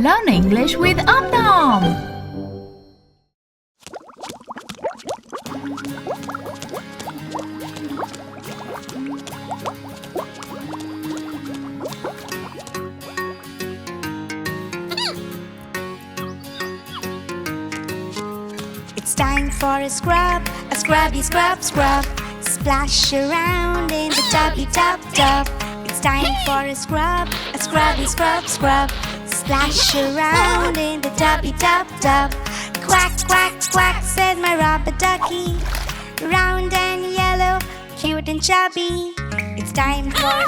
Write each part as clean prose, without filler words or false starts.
Learn English with Om Nom. It's time for a scrubby scrub scrub. Splash around in the tubby tub tub. It's time for a scrubby scrub scrub. Splash around in the tubby tub tub. Quack quack quack said my rubber ducky. Round and yellow, cute and chubby. It's time for a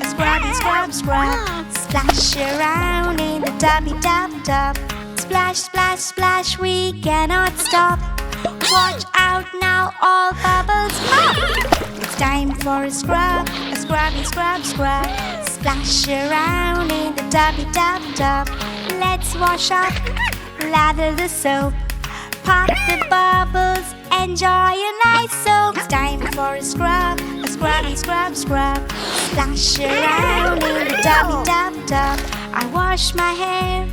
scrubby scrub scrub. Splash around in the tubby tub tub. Splash, splash, splash, we cannot stop. Watch out now, all bubbles pop. It's time for a scrubby scrub scrub. Splash around in the tubby tub tub. Let's wash up, lather the soap. Pop the bubbles, enjoy a nice soak. It's time for a scrubby scrub scrub. Splash around in the tubby tub tub. I wash my hair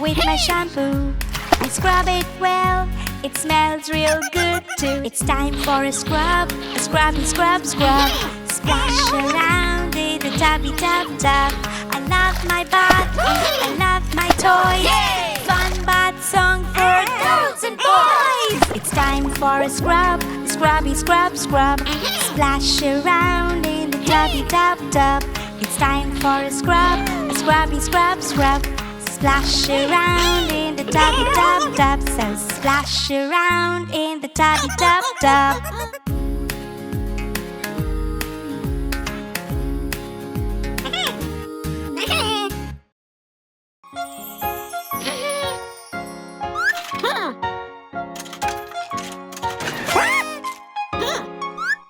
with my shampoo. I scrub it well, it smells real good too. It's time for a scrubby scrub scrub. Splash around in the tubby tub tub. I love my bath, I love my toys. Fun bath song for girls and boys. It's time for a scrubby scrub scrub. Splash around in the tubby tub tub. It's time for a scrubby scrub scrub. Splash around in the tubby tub tub. So splash around in the tubby tub tub.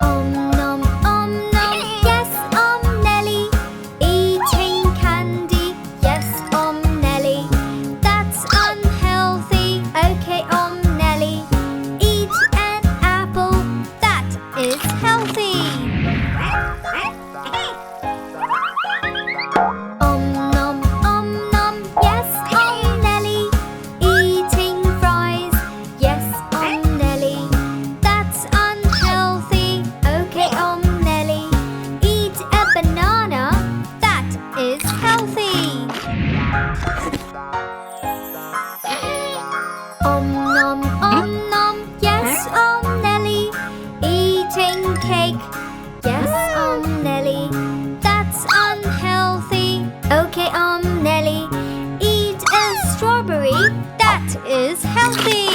Om nom, yes, Om Nelle. Eating candy, yes, Om Nelle. That's unhealthy, okay, Om Nelle. Eat an apple, that is healthy. Om nom, yes, Om Nelle. Eating fries, yes, Om Nelle. That's unhealthy, okay, Om Nelle. Eat a banana, that is healthy. Om nom, yes, Om Nelle. Eating cake, yes, Om Nelle. That's unhealthy, okay, Om Nelle. Eat a strawberry, that is healthy.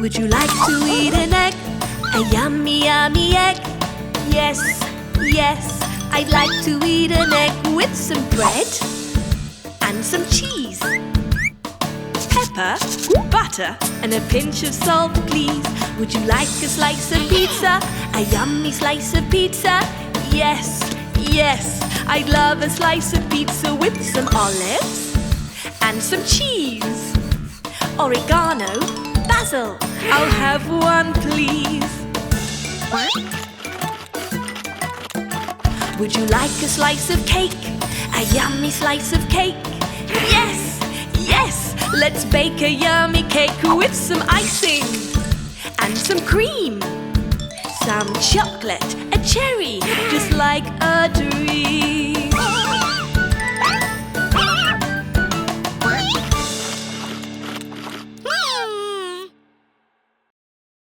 Would you like to eat an egg? A yummy, yummy egg? Yes, yes, I'd like to eat an egg with some bread and some cheese, pepper, butter, and a pinch of salt, please. Would you like a slice of pizza? A yummy slice of pizza? Yes, yes, I'd love a slice of pizza with some olives and some cheese, oregano, basil. I'll have one, please. Would you like a slice of cake? A yummy slice of cake? Yes, yes, let's bake a yummy cake with some icing and some cream, some chocolate, a cherry, just like a dream.